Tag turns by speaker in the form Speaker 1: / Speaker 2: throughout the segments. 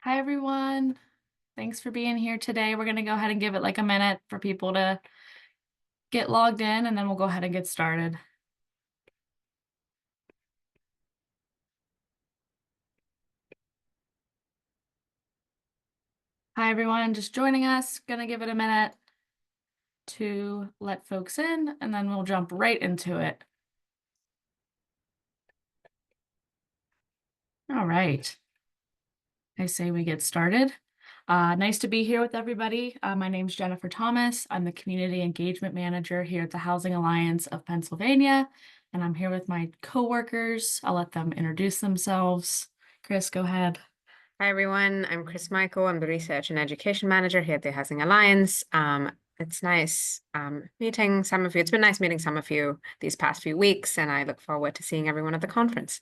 Speaker 1: Hi, everyone. Thanks for being here today. We're going to go ahead and give it like a minute for people to get logged in, and then we'll go ahead and get started. Hi, everyone. Just joining us. Going to give it a minute to let folks in, and then we'll jump right into it. All right. I say we get started. Nice to be here with everybody. My name's Jennifer Thomas. I'm the Community Engagement Manager here at the Housing Alliance of Pennsylvania, and I'm here with my coworkers. I'll let them introduce themselves. Chris, go ahead.
Speaker 2: Hi, everyone. I'm Chris Michael. I'm the Research and Education Manager here at the Housing Alliance. It's nice meeting some of you. It's been nice meeting some of you these past few weeks, and I look forward to seeing everyone at the conference.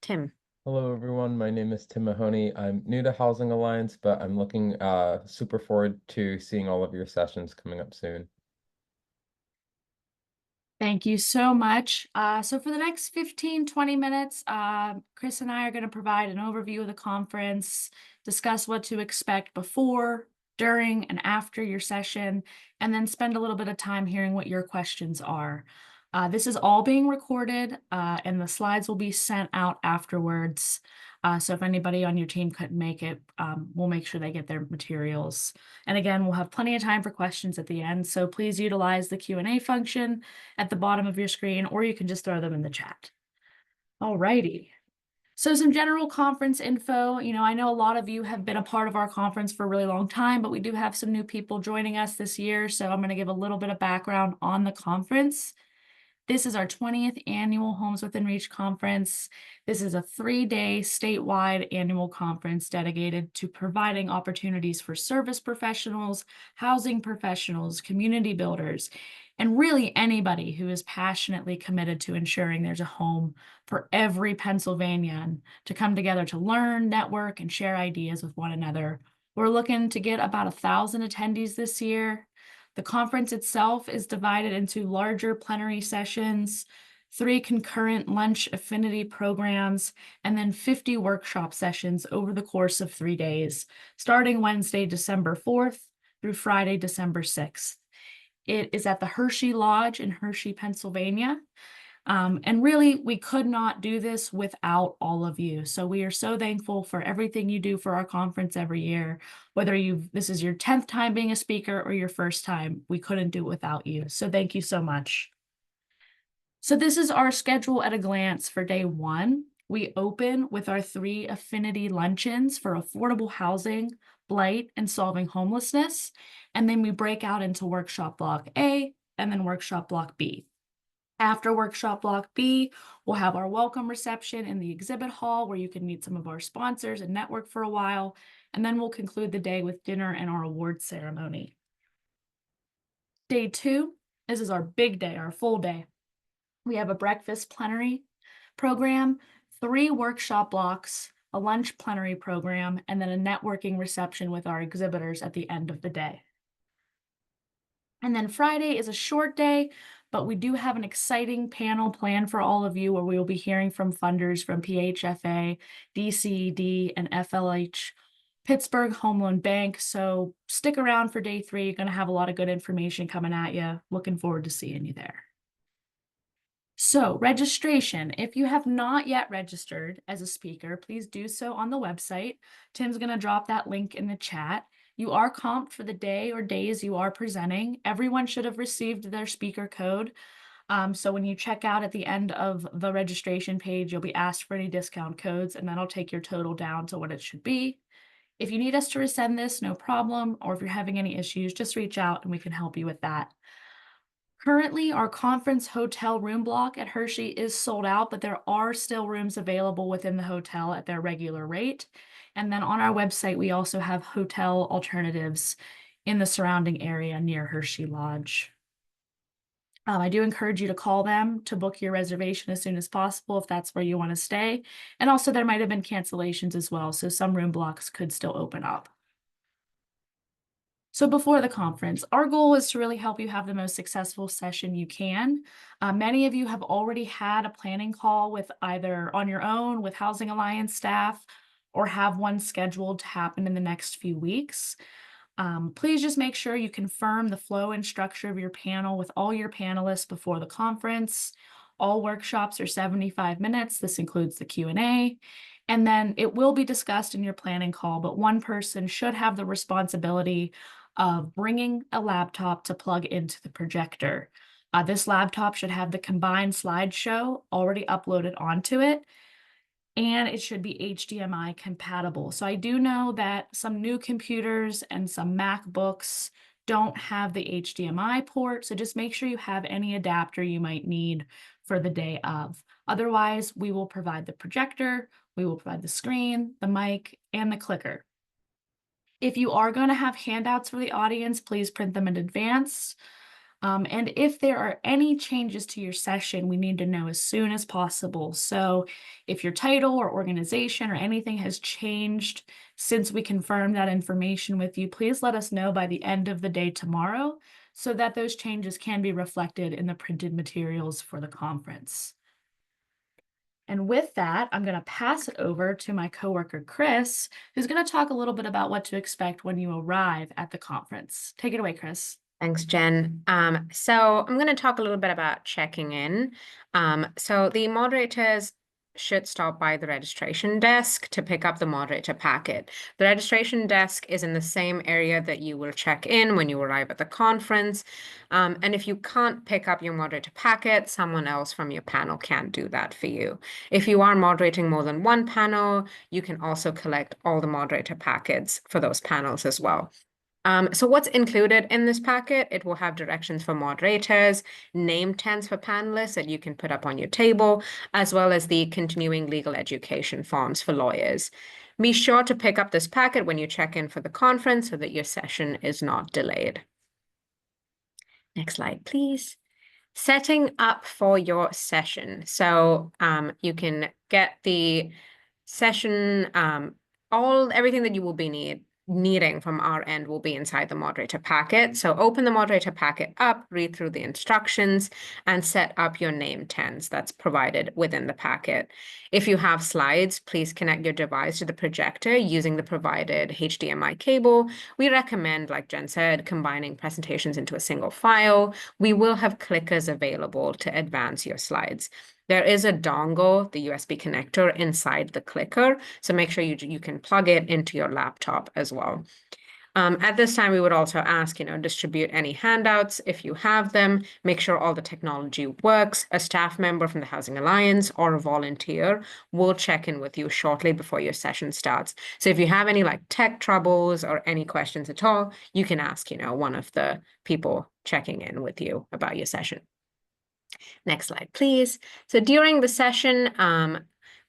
Speaker 2: Tim.
Speaker 3: Hello, everyone. My name is Tim Mahoney. I'm new to Housing Alliance, but I'm looking super forward to seeing all of your sessions coming up soon.
Speaker 1: Thank you so much. So for the next 15-20 minutes, Chris and I are going to provide an overview of the conference, discuss what to expect before, during, and after your session, and then spend a little bit of time hearing what your questions are. This is all being recorded, and the slides will be sent out afterwards. So if anybody on your team couldn't make it, we'll make sure they get their materials. And again, we'll have plenty of time for questions at the end, so please utilize the Q&A function at the bottom of your screen, or you can just throw them in the chat. All righty. So some general conference info. I know a lot of you have been a part of our conference for a really long time, but we do have some new people joining us this year. So I'm going to give a little bit of background on the conference. This is our 20th annual Homes Within Reach conference. This is a 3-day statewide annual conference dedicated to providing opportunities for service professionals, housing professionals, community builders, and really anybody who is passionately committed to ensuring there's a home for every Pennsylvanian to come together to learn, network, and share ideas with one another. We're looking to get about 1,000 attendees this year. The conference itself is divided into larger plenary sessions, 3 concurrent lunch affinity programs, and then 50 workshop sessions over the course of 3 days, starting Wednesday, December 4th through Friday, December 6th. It is at the Hershey Lodge in Hershey, Pennsylvania. And really, we could not do this without all of you. So we are so thankful for everything you do for our conference every year. Whether this is your 10th time being a speaker or your first time, we couldn't do it without you. So thank you so much. So this is our schedule at a glance for day 1. We open with our 3 affinity luncheons for affordable housing, blight, and solving homelessness. And then we break out into workshop block A and then workshop block B. After workshop block B, we'll have our welcome reception in the exhibit hall where you can meet some of our sponsors and network for a while. And then we'll conclude the day with dinner and our awards ceremony. Day 2, this is our big day, our full day. We have a breakfast plenary program, 3 workshop blocks, a lunch plenary program, and then a networking reception with our exhibitors at the end of the day. And then Friday is a short day, but we do have an exciting panel planned for all of you where we will be hearing from funders from PHFA, DCED, and FLH, Pittsburgh Home Loan Bank. So stick around for day 3. You're going to have a lot of good information coming at you. Looking forward to seeing you there. So registration, if you have not yet registered as a speaker, please do so on the website. Tim's going to drop that link in the chat. You are comped for the day or days you are presenting. Everyone should have received their speaker code. So when you check out at the end of the registration page, you'll be asked for any discount codes, and that'll take your total down to what it should be. If you need us to resend this, no problem. Or if you're having any issues, just reach out and we can help you with that. Currently, our conference hotel room block at Hershey is sold out, but there are still rooms available within the hotel at their regular rate. And then on our website, we also have hotel alternatives in the surrounding area near Hershey Lodge. I do encourage you to call them to book your reservation as soon as possible if that's where you want to stay. And also there might have been cancellations as well, so some room blocks could still open up. So before the conference, our goal is to really help you have the most successful session you can. Many of you have already had a planning call with either on your own with Housing Alliance staff or have one scheduled to happen in the next few weeks. Please just make sure you confirm the flow and structure of your panel with all your panelists before the conference. All workshops are 75 minutes. This includes the Q&A. And then it will be discussed in your planning call, but one person should have the responsibility of bringing a laptop to plug into the projector. This laptop should have the combined slideshow already uploaded onto it, and it should be HDMI compatible. So I do know that some new computers and some MacBooks don't have the HDMI port, so just make sure you have any adapter you might need for the day of. Otherwise, we will provide the projector, we will provide the screen, the mic, and the clicker. If you are going to have handouts for the audience, please print them in advance. And if there are any changes to your session, we need to know as soon as possible. So if your title or organization or anything has changed since we confirmed that information with you, please let us know by the end of the day tomorrow so that those changes can be reflected in the printed materials for the conference. And with that, I'm going to pass it over to my coworker, Chris, who's going to talk a little bit about what to expect when you arrive at the conference. Take it away, Chris.
Speaker 2: Thanks, Jen. So I'm going to talk a little bit about checking in. So the moderators should stop by the registration desk to pick up the moderator packet. The registration desk is in the same area that you will check in when you arrive at the conference. And if you can't pick up your moderator packet, someone else from your panel can do that for you. If you are moderating more than one panel, you can also collect all the moderator packets for those panels as well. So what's included in this packet? It will have directions for moderators, name tags for panelists that you can put up on your table, as well as the continuing legal education forms for lawyers. Be sure to pick up this packet when you check in for the conference so that your session is not delayed. Next slide, please. Setting up for your session. So you can get the session, everything that you will be needing from our end will be inside the moderator packet. So open the moderator packet up, read through the instructions, and set up your name tags that's provided within the packet. If you have slides, please connect your device to the projector using the provided HDMI cable. We recommend, like Jen said, combining presentations into a single file. We will have clickers available to advance your slides. There is a dongle, the USB connector, inside the clicker, so make sure you can plug it into your laptop as well. At this time, we would also ask, distribute any handouts if you have them. Make sure all the technology works. A staff member from the Housing Alliance or a volunteer will check in with you shortly before your session starts. So if you have any tech troubles or any questions at all, you can ask, one of the people checking in with you about your session. Next slide, please. So during the session,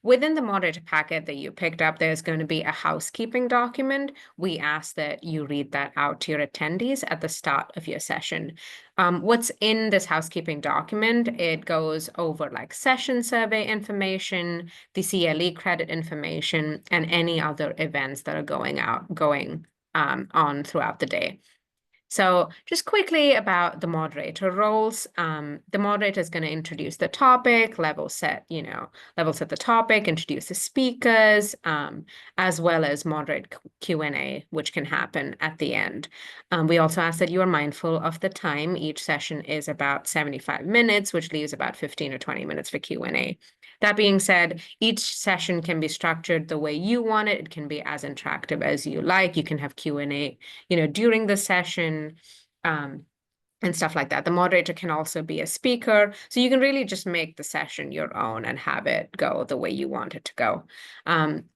Speaker 2: within the moderator packet that you picked up, there's going to be a housekeeping document. We ask that you read that out to your attendees at the start of your session. What's in this housekeeping document? It goes over session survey information, the CLE credit information, and any other events that are going on throughout the day. So just quickly about the moderator roles. The moderator is going to introduce the topic, level set the topic, introduce the speakers, as well as moderate Q&A, which can happen at the end. We also ask that you are mindful of the time. Each session is about 75 minutes, which leaves about 15 or 20 minutes for Q&A. That being said, each session can be structured the way you want it. It can be as interactive as you like. You can have Q&A, during the session, and stuff like that. The moderator can also be a speaker. So you can really just make the session your own and have it go the way you want it to go.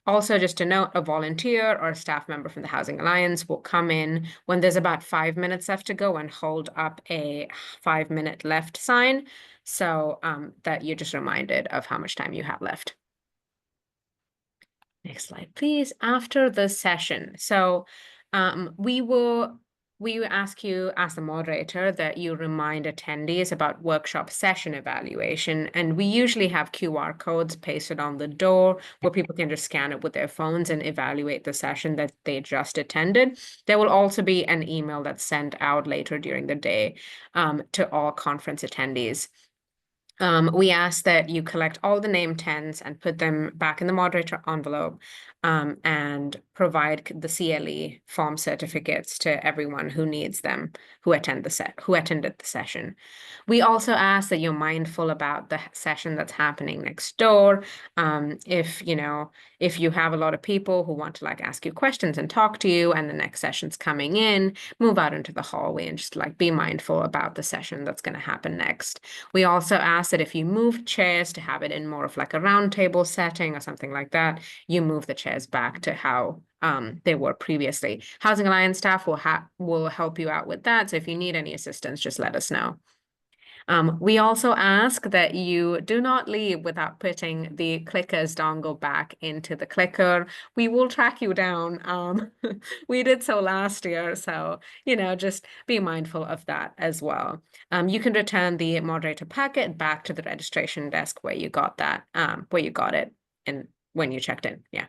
Speaker 2: Also, just to note, a volunteer or a staff member from the Housing Alliance will come in when there's about 5 minutes left to go and hold up a 5-minute left sign, so that you're just reminded of how much time you have left. Next slide, please. After the session, so we ask the moderator that you remind attendees about workshop session evaluation. And we usually have QR codes pasted on the door where people can just scan it with their phones and evaluate the session that they just attended. There will also be an email that's sent out later during the day to all conference attendees. We ask that you collect all the name tags and put them back in the moderator envelope, and provide the CLE form certificates to everyone who needs them, who attended the session. We also ask that you're mindful about the session that's happening next door. If you have a lot of people who want to like ask you questions and talk to you, and the next session's coming in, move out into the hallway and just like be mindful about the session that's going to happen next. We also ask that if you move chairs to have it in more of like a round table setting or something like that, you move the chairs back to how they were previously. Housing Alliance staff will help you out with that. So if you need any assistance, just let us know. We also ask that you do not leave without putting the clicker's dongle back into the clicker. We will track you down. We did so last year, so just be mindful of that as well. You can return the moderator packet back to the registration desk where you got that, where you got it, and when you checked in. Yeah.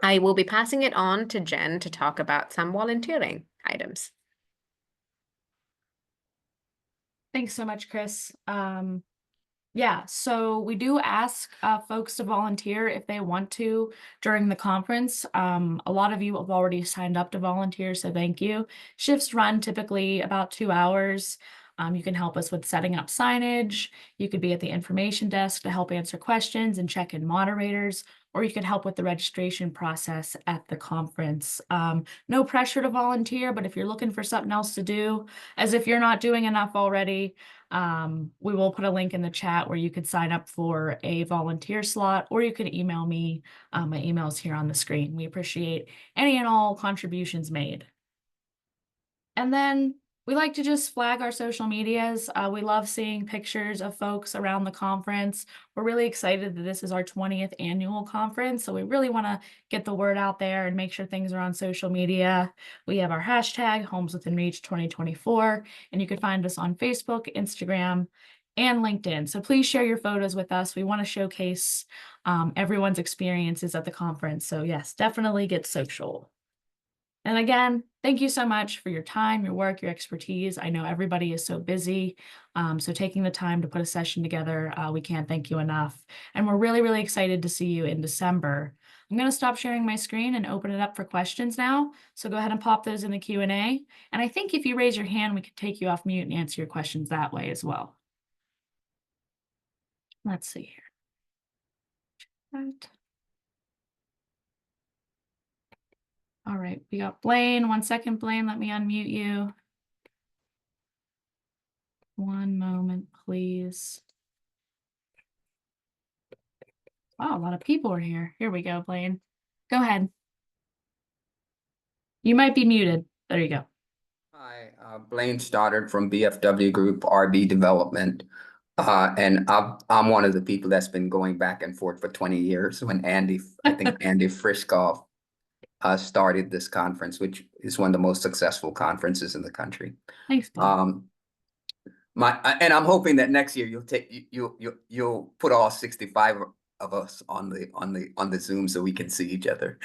Speaker 2: I will be passing it on to Jen to talk about some volunteering items.
Speaker 1: Thanks so much, Chris. Yeah, so we do ask folks to volunteer if they want to during the conference. A lot of you have already signed up to volunteer, so thank you. Shifts run typically about 2 hours. You can help us with setting up signage. You could be at the information desk to help answer questions and check in moderators, or you could help with the registration process at the conference. No pressure to volunteer, but if you're looking for something else to do, as if you're not doing enough already, we will put a link in the chat where you could sign up for a volunteer slot, or you can email me. My email is here on the screen. We appreciate any and all contributions made. And then we like to just flag our social medias. We love seeing pictures of folks around the conference. We're really excited that this is our 20th annual conference, so we really want to get the word out there and make sure things are on social media. We have our hashtag Homes Within Reach 2024, and you can find us on Facebook, Instagram, and LinkedIn. So please share your photos with us. We want to showcase everyone's experiences at the conference. So yes, definitely get social. And again, thank you so much for your time, your work, your expertise. I know everybody is so busy, so taking the time to put a session together, we can't thank you enough. And we're really, really excited to see you in December. I'm going to stop sharing my screen and open it up for questions now. So go ahead and pop those in the Q&A. And I think if you raise your hand, we can take you off mute and answer your questions that way as well. Let's see here. Right. All right, we got Blaine. 1 second, Blaine, let me unmute you. One moment, please. Wow, a lot of people are here. Here we go, Blaine. Go ahead. You might be muted. There you go.
Speaker 4: Hi, Blaine Stoddard from BFW Group RB Development. And I'm one of the people that's been going back and forth for 20 years when I think Andy Frischkoff started this conference, which is one of the most successful conferences in the country.
Speaker 1: Thanks, Blaine.
Speaker 4: And I'm hoping that next year you'll put all 65 of us on the Zoom so we can see each other.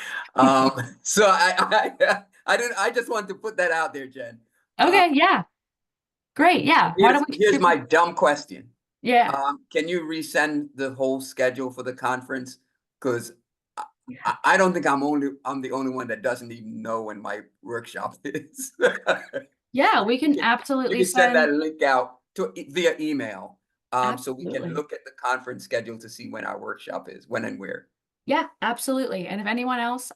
Speaker 4: So I just wanted to put that out there, Jen.
Speaker 1: Okay, yeah. Great, yeah. Why don't we
Speaker 4: Here's my dumb question.
Speaker 1: Yeah.
Speaker 4: Can you resend the whole schedule for the conference? Because I don't think I'm the only one that doesn't even know when my workshop is.
Speaker 1: Yeah, we can absolutely
Speaker 4: You can send that link out via email, so we
Speaker 1: Absolutely.
Speaker 4: can look at the conference schedule to see when our workshop is, when and where.
Speaker 1: Yeah, absolutely. And if anyone else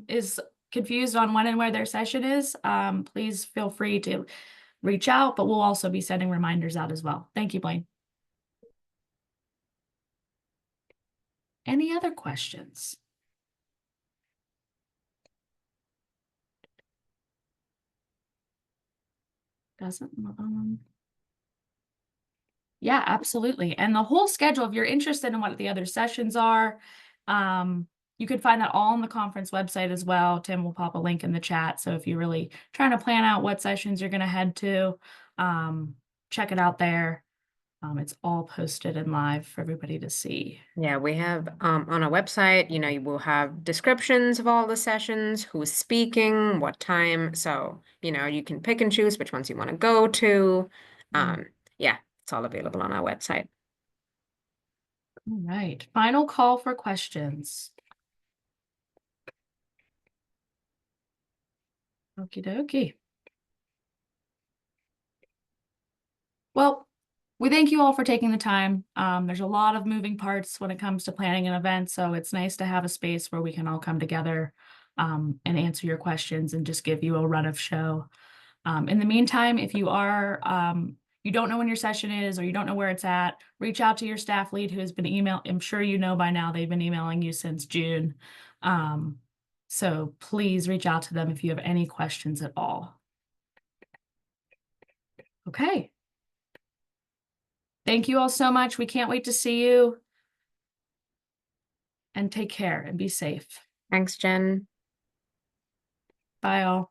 Speaker 1: is confused on when and where their session is, please feel free to reach out, but we'll also be sending reminders out as well. Thank you, Blaine. Any other questions? Doesn't Yeah, absolutely. And the whole schedule, if you're interested in what the other sessions are, you can find that all on the conference website as well. Tim will pop a link in the chat. So if you're really trying to plan out what sessions you're going to head to, check it out there. It's all posted and live for everybody to see.
Speaker 2: Yeah, we have on our website, you will have descriptions of all the sessions, who's speaking, what time. So, you can pick and choose which ones you want to go to. Yeah, it's all available on our website.
Speaker 1: All right, final call for questions. Okie dokie. Well, we thank you all for taking the time. There's a lot of moving parts when it comes to planning an event, so it's nice to have a space where we can all come together and answer your questions and just give you a run of show. In the meantime, if you are you don't know when your session is or you don't know where it's at, reach out to your staff lead who has been I'm sure you know by now they've been emailing you since June. So please reach out to them if you have any questions at all. Okay. Thank you all so much. We can't wait to see you. And take care and be safe.
Speaker 2: Thanks, Jen.
Speaker 1: Bye all.